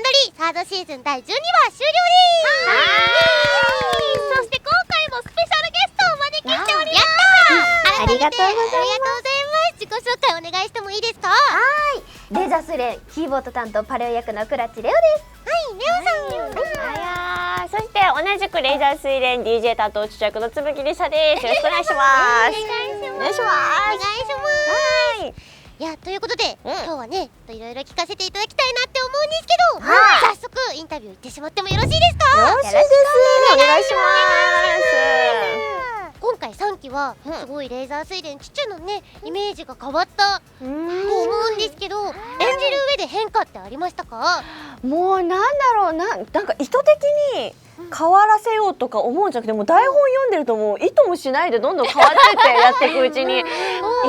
ンドリーサードシーズン第12話終了です。そして今回もスペシャルゲストをお招きしております。ありがとうございます。自己紹介お願いしてもいいですか？レザスレンキーボード担当パレオ役のクラッチレオです。レオさん。そして同じくレイザー水蓮 DJ 担当主役のつぶきりさです。よろしくお願いします。お願いします。いや、ということで、今日はねいろいろ聞かせていただきたいなって思うんですけど、早速インタビュー行ってしまってもよろしいですか？よろしいです。お願いします。今回3期はすごいレーザー水蓮チュチュのねイメージが変わったと思うんですけど、演じる上で変化ってありましたか？もうなんだろうなんか意図的に変わらせようとか思うんじゃなくて、もう台本読んでるともう意図もしないでどんどん変わってってやっていくうちにい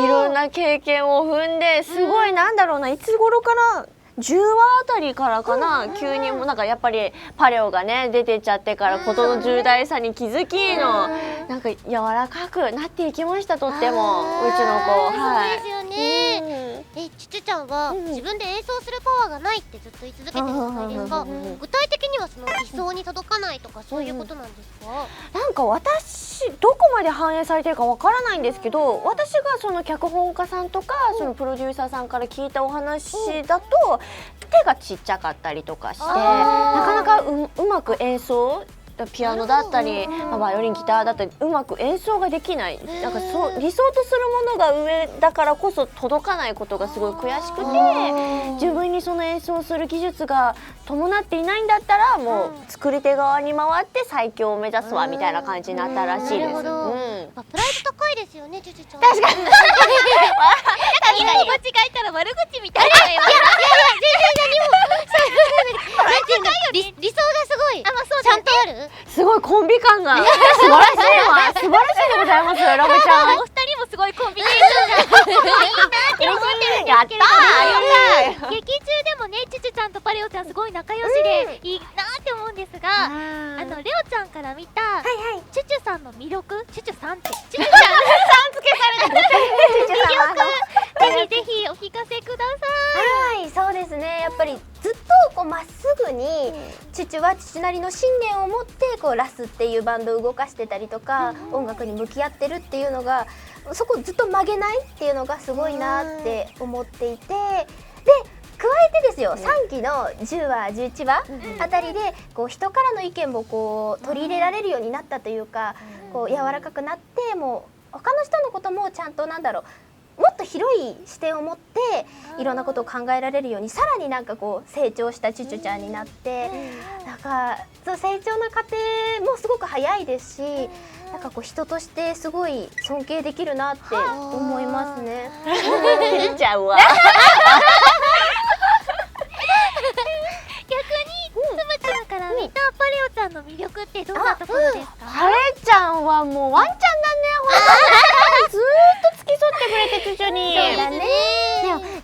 ろんな経験を踏んで、すごいなんだろうな、いつ頃から10話あたりからかな、急にもうなんかやっぱりパレオがね出てっちゃってから事の重大さに気づきのなんか柔らかくなっていきました。とってもうちの子。そうですよね。チュチュちゃんは自分で演奏するパワーがないってずっと言い続けてるじゃないですか。具体的にはその理想に届かないとかそういうことなんですか？なんか私どこまで反映されてるかわからないんですけど、私がその脚本家さんとかそのプロデューサーさんから聞いたお話だと、手がちっちゃかったりとかして、なかなかうまく演奏、ピアノだったりバイオリンギターだったりうまく演奏ができない、なんかそう理想とするものが上だからこそ届かないことがすごい悔しくて、自分にその演奏する技術が伴っていないんだったらもう作り手側に回って最強を目指すわみたいな感じになったらしいです。プライド高いですよね、チュチュちゃん。確かに。一歩間違えたら悪口みたいな。いや全然理想がすごい。ちゃんとある。すごいコンビ感が素晴らしいわ。素晴らしいでございます。ラブちゃん。お二人もすごいコンビネーションがいいなって思ってるんですけれども、やったー。劇中でもねチュチュちゃんとパレオちゃんすごい仲良しでいいなって思うんですが、レオちゃんから見たチュチュさんの魅力、チュチュさんってチュチュちゃんさん付けされて魅力ぜひお聞かせください。はい、そうですね。やっぱりずっとこうまっすぐに父は父なりの信念を持ってこうラスっていうバンドを動かしてたりとか、音楽に向き合ってるっていうのが、そこずっと曲げないっていうのがすごいなって思っていて、で加えてですよ、3期の10話11話あたりでこう人からの意見もこう取り入れられるようになったというか、こう柔らかくなって、もう他の人のこともちゃんとなんだろう、もっと広い視点を持っていろんなことを考えられるように、さらになんかこう成長したチュチュちゃんになって、なんかそう成長の過程もすごく早いですし、なんかこう人としてすごい尊敬できるなって思いますね。照れちゃうわ。逆につむちゃんから見たパレオちゃんの魅力ってどんなところですか？パレちゃんはもうワンちゃんだね。ずーっと付き添ってくれてチュチュに。そうだね。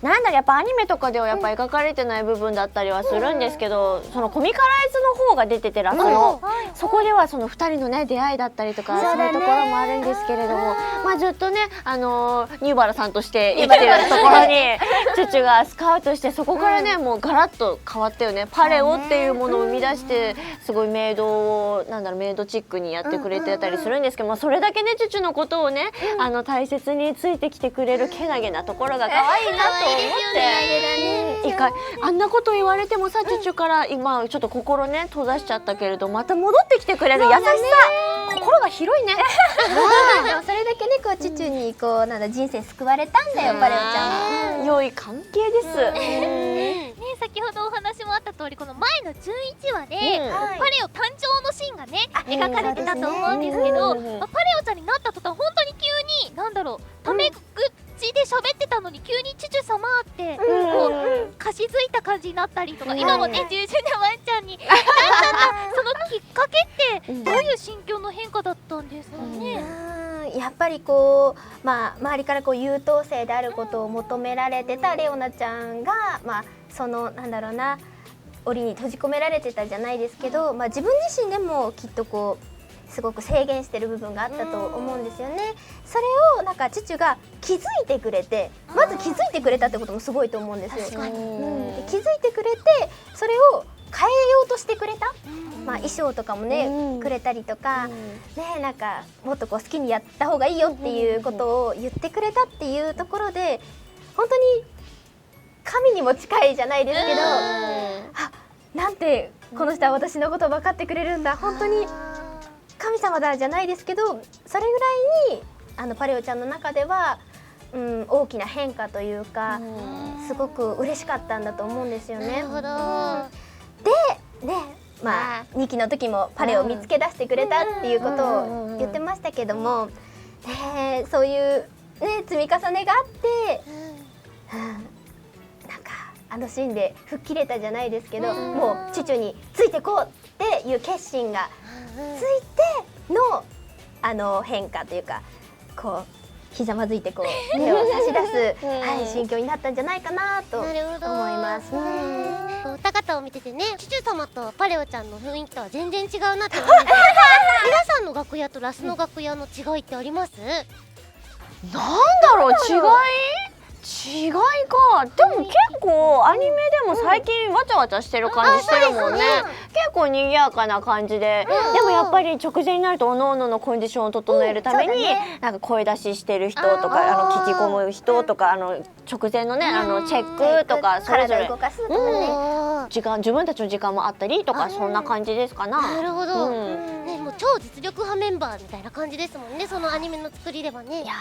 なんだろう、やっぱアニメとかではやっぱ描かれてない部分だったりはするんですけど、そのコミカライズの方が出ててラスの、そこではその2人のね出会いだったりとかそういうところもあるんですけれども、まあずっとねニューバラさんとして生きてるところにチュチュがスカウトして、そこからねもうガラッと変わったよね。パレオっていうものを生み出して、すごいメイドをメイドチックにやってくれてたりするんですけど、まあそれだけねチュチュのことをね大切についてきてくれるけなげなところが可愛いなと思って、あんなこと言われてもさ、チュチュから今ちょっと心ね閉ざしちゃったけれど、また戻ってきてくれる優しさ、心が広いね。でもそれだけねこうチュチュにこうなんだ人生救われたんだよ、パレオちゃんは。良い関係です。ね、先ほどお話もあった通り、この前の11話でパレオ誕生のシーンがね描かれてたと思うんですけど、パレオちゃんになった途端本当に急になんだろう、タメ口で喋ってたのに急にチュチュ様ってこうかしづいた感じになったりとか、今もね従順なワンちゃんになったそのきっかけってどういう心境の変化だったんですかね？やっぱりこう、周りからこう優等生であることを求められてたレオナちゃんが、そのなんだろうな、檻に閉じ込められてたじゃないですけど、自分自身でもきっとこうすごく制限してる部分があったと思うんですよね。それをなんかチュチュが気づいてくれて、まず気づいてくれたってこともすごいと思うんですよ。気づいてくれて、それを変えようとしてくれた、まあ、衣装とかもね、くれたりとか、ね、なんかもっとこう好きにやった方がいいよっていうことを言ってくれたっていうところで本当に神にも近いじゃないですけど、あ、なんてこの人は私のこと分かってくれるんだ、本当に神様だじゃないですけど、それぐらいにパレオちゃんの中では、大きな変化というか、すごく嬉しかったんだと思うんですよね。なるほど。でね、まあ2期の時もパレを見つけ出してくれたっていうことを言ってましたけども、そういうね積み重ねがあって、なんかあのシーンで吹っ切れたじゃないですけど、もうチュチュについてこうっていう決心がついての変化というか、こうひざまずいてこう手を差し出す、心境になったんじゃないかなと思います。お二方を見ててね、チュチュ様とパレオちゃんの雰囲気とは全然違うなって思うんですけど皆さんの楽屋とラスの楽屋の違いってあります？なんだろう、違いか。でも結構アニメでも最近わちゃわちゃしてる感じしてるもんね。結構賑やかな感じで、でもやっぱり直前になるとおのおののコンディションを整えるために、なんか声出ししてる人とか聞き込む人とか直前のねチェックとかそれぞれ動かすとかね、自分たちの時間もあったりとか、そんな感じですかな。なるほど、ね、もう超実力派メンバーみたいな感じですもんね、そのアニメの作りではね。いや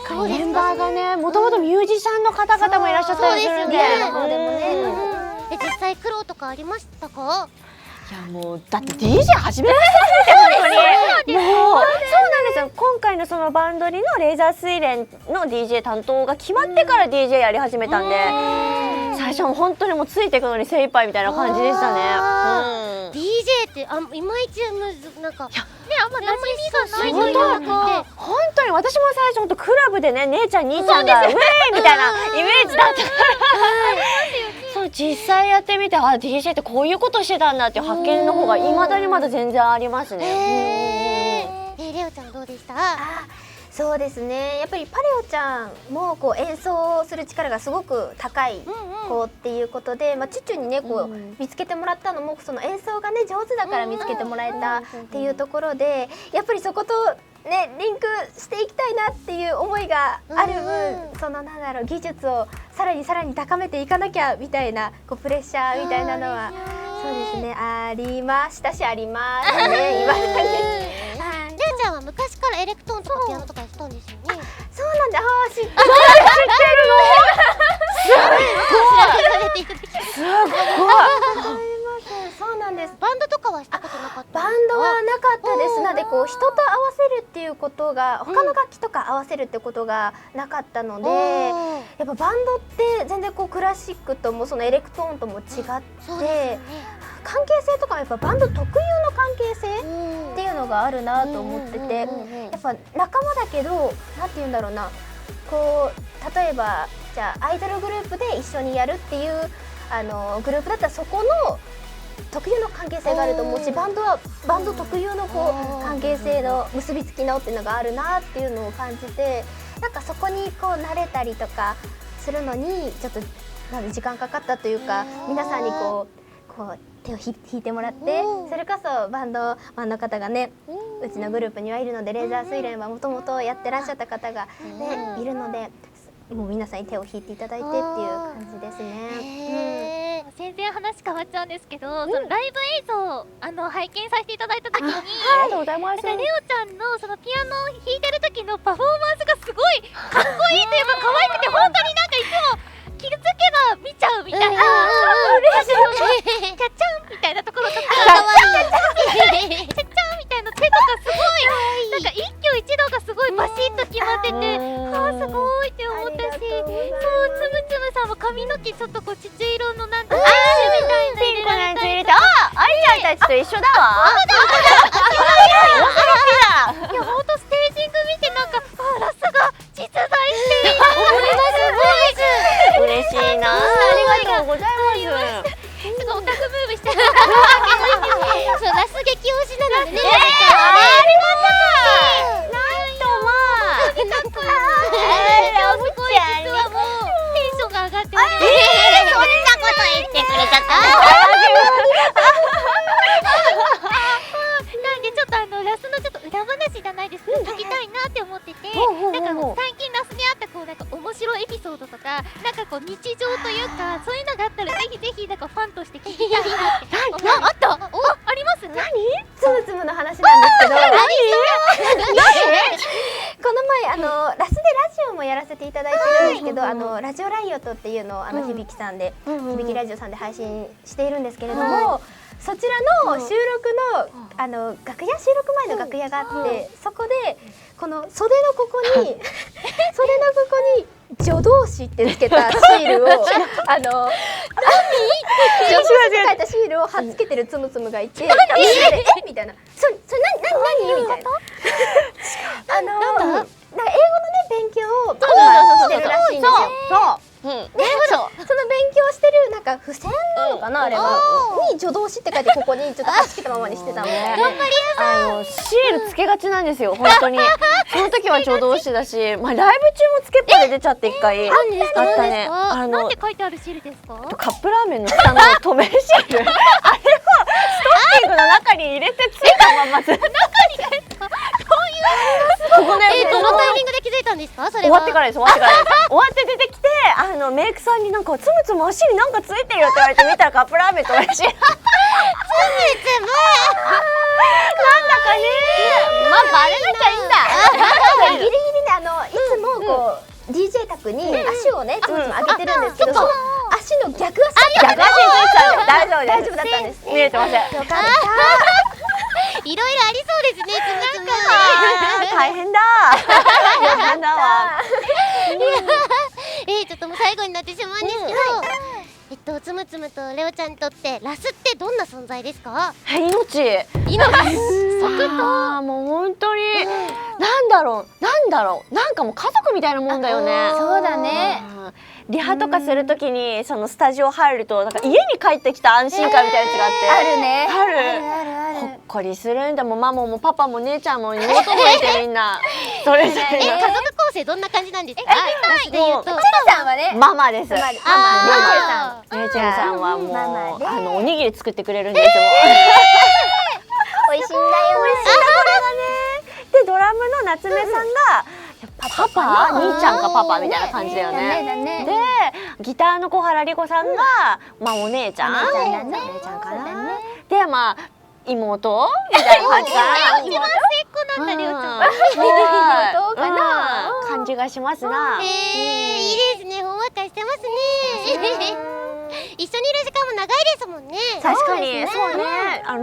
確かにメンバーがね、もともとミュージシャンの方々もいらっしゃったりするんで、実際苦労とかありましたか？いやもうだって DJ 始めました本当にもうそうなんですよ。今回のそのバンドリのレーザー睡蓮の DJ 担当が決まってから DJ やり始めたんで、最初も本当にもうついていくのに精一杯みたいな感じでしたね。DJ っていまいちなんかあんま馴染みがないというか、本当に私も最初本当クラブでね、姉ちゃん兄ちゃんがウェーイみたいなイメージだったからそう実際やってみて、DJ ってこういうことしてたんだっていう発見の方がいまだにまだ全然ありますね。レオちゃんどうでした？そうですね、やっぱりパレオちゃんもこう演奏する力がすごく高い子っていうことで、チュチュにねこう見つけてもらったのもその演奏がね上手だから見つけてもらえたっていうところで、やっぱりそことねリンクしていきたいなっていう思いがある分、そのなんだろう、技術をさらに高めていかなきゃみたいなこうプレッシャーみたいなのはそうですね、ありましたしありますね、今だに。レオちゃんは昔からエレクトーンとかピアノとかやってたんですよね。そうなんだ、知ってるそうなんです。バンドとかはしたことなかった？バンドはなかったです。なのでこう人と合わせるっていうことが、他の楽器とか合わせるってことがなかったので、やっぱバンドって全然こうクラシックともそのエレクトーンとも違って、関係性とかもやっぱバンド特有の関係性っていうのがあるなと思ってて、やっぱ仲間だけどなんて言うんだろうな、こう例えばじゃあアイドルグループで一緒にやるっていうグループだったらそこの特有の関係性があると思うし、バンドはバンド特有のこう関係性の結びつきのっていうのがあるなっていうのを感じて、なんかそこにこう慣れたりとかするのにちょっと時間かかったというか、皆さんにこう手を引いてもらって、それこそバンドマンの方がねうちのグループにはいるので、レーザー睡蓮はもともとやってらっしゃった方がねいるので、もう皆さんに手を引いていただいてっていう感じですね。全然話変わっちゃうんですけど、そのライブ映像拝見させていただいた時に、ありがとうございます。レオちゃんのそのピアノを弾いてる時のパフォーマンスがすごいかっこいいというか可愛くて、本当になんかいつも気づけば見ちゃうみたいな、キャッチャンみたいなところとか、キャッチャンみたいな手とかすごいなんか一挙一動がすごいバシッと決まってて、すごいって思ったし、そうつむつむさんも髪の毛ちょっとこう土色のなんかみたいな入れて、愛ちゃんたちと一緒だわ。いや、ほんとステージング見てなんかラスが実在している嬉しいな。ありがとうございます。ちょっとオタクムーブしてる。そうラス激推しなのでね。実はもうテンションが上がっております。そんなこと言ってくれちゃった。ファンとして聞きたいなってあったあります何つむつむの話なんですけどこの前ラスでラジオもやらせていただいてるんですけどラジオライオットっていうのを響さんで響ラジオさんで配信しているんですけれども、そちらの収録の楽屋収録前の楽屋があってそこでこの袖のここに助動詞ってつけたシールを助動詞って書いたシールを貼っつけてるつむつむがいて、みたいな、それ何みたいな。なんか英語のね勉強をしてるらしいんですよ。その勉強してるなんか付箋なのかなあれはに助動詞って書いてここにちょっと貼っつけたままにしてたので、頑張りやすい。シールつけがちなんですよ本当に。その時は助動詞だし、ライブ中もつけっぱで出ちゃって一回あったね。なんて書いてあるシールですか？カップラーメンの下の留めシール。あれをストッキングの中に入れてついたままず。中にですか？ここね、どのタイミングで気づいたんですか？それは終わってからです。終わって出てきてメイクさんになんかつむつむ足になんかついてるよって言われて見たらカップラーメンと同じ。つむつむなんだかね、まあバレなきゃいいんだ。ギリギリねいつもこう DJ 宅に足をねつむつむ上げてるんですけど、その足の逆足についてたんで大丈夫だったんです。見えてません。よかった。いろいろありそうですね、つむつむ。大変だ。大変だわ。ちょっともう最後になってしまうんですけど、つむつむとレオちゃんにとってラスってどんな存在ですか？命。もう本当になんだろうなんかもう家族みたいなもんだよね。そうだね。リハとかするときにそのスタジオ入るとなんか家に帰ってきた安心感みたいなやつがあって、あるね。ある。ほっこりするんだもん。ママもパパも姉ちゃんも妹もいてみんなそれぞれ。家族構成どんな感じなんですか？チルさんはねママです。レイチェルさんはもうおにぎり作ってくれるんですもん。美味しいんだよね。でドラムの夏目さんがパパ兄ちゃんかパパみたいな感じだよね。でギターの小原莉子さんがお姉ちゃんかな。で妹みたいな感じかな。一番末っ子なんだレオちゃん。妹かな感じがしますな。いいですね、ほんわかしてますね。一緒にいる時間も長いですもんね。確かにそうね。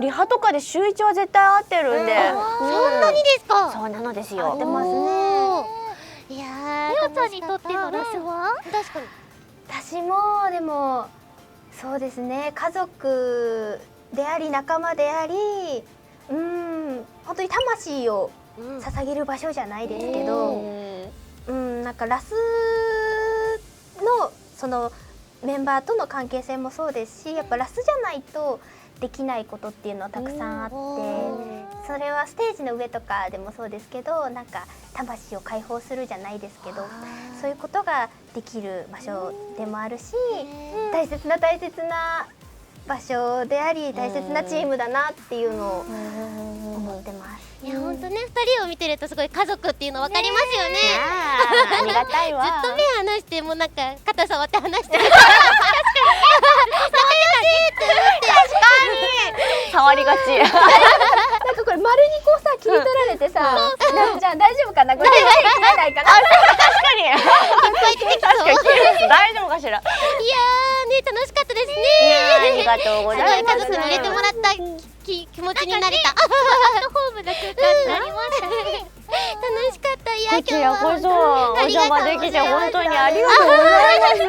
リハとかで週1は絶対会ってるんで。そんなにですか？そうなのですよ。合ってますね。いやレオちゃんにとってのラスは？確かに私もでもそうですね、家族であり仲間であり、本当に魂を捧げる場所じゃないですけど、なんかラスのそのメンバーとの関係性もそうですし、やっぱラスじゃないとできないことっていうのはたくさんあって、それはステージの上とかでもそうですけど、なんか魂を解放するじゃないですけど、そういうことができる場所でもあるし、大切な場所であり大切なチームだなっていうのを思ってます。いや本当ね、2人を見てるとすごい家族っていうの分かりますよね。ありがたいわ。ずっと目離してもなんか肩触って話してる。触りがち。なんかこれ丸にこうさ切り取られてさ、じゃあ大丈夫かな、これ切れないかな。確かに大丈夫かしら。いやーね、楽しかったですね。ありがとうございます。家族に入れてもらった気持ちになれた。ホームな空間になりましたね。楽しかった。いやこちらこそお邪魔できて本当にありがとうございます。い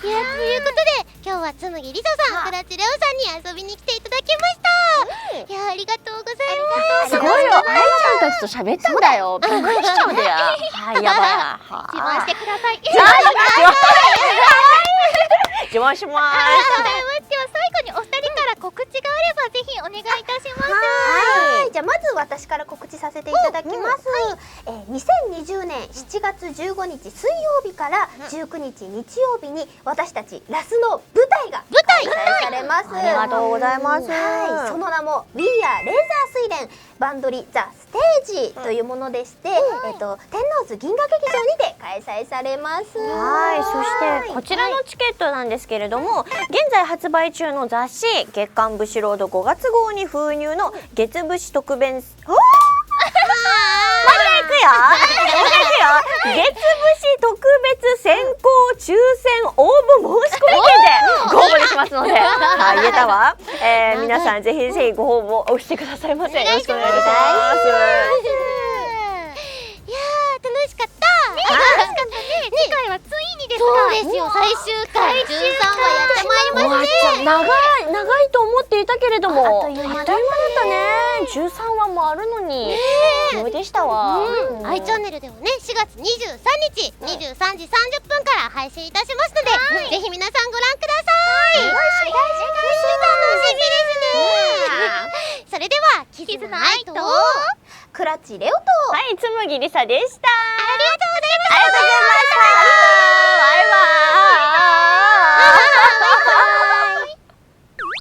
やということで今日はつむぎりささん、くらちレオさんに遊びに来ていただきました。いやありがとうございます。すごいよ、あいちゃんたちと喋ったんだよ。びっくりしちゃうんだよ。はい、やばいな。自慢してください。自慢します。では最後にお二人から告知があればぜひお願いいたします。はい、じゃあまず私から告知させていただきます。2020年7月15日水曜日から19日日曜日に私たちラスの舞台が開催されます。ありがとうございます。はい、その名も We Are レーザー水蓮バンドリザ・ステージというものでして、天王洲銀河劇場にて開催されます。はい、そしてこちらのチケットなんですけれども、現在発売中の雑誌月刊武士ロード5月号に封入の月武士特別まだ行くよ月武士特別選考抽選応募申し込み券でご応募できますので、はい、言えたわ。皆さんぜひぜひご応募をしてくださいませ。よろしくお願いいたします。いやー楽しかった。次回はついにですか。そうですよ、最終回13話やってまいりましたね。長いと思っていたけれども、あっという間だっただったね。13話もあるのにどうでしたわ。アイチャンネルではね、4月23日23時30分から配信いたしますので、ぜひ皆さんご覧ください。楽しみですね。それではキズナアイとクラッチレオとはい、つむぎりさでした。ありがとうございました。ありがとうございました。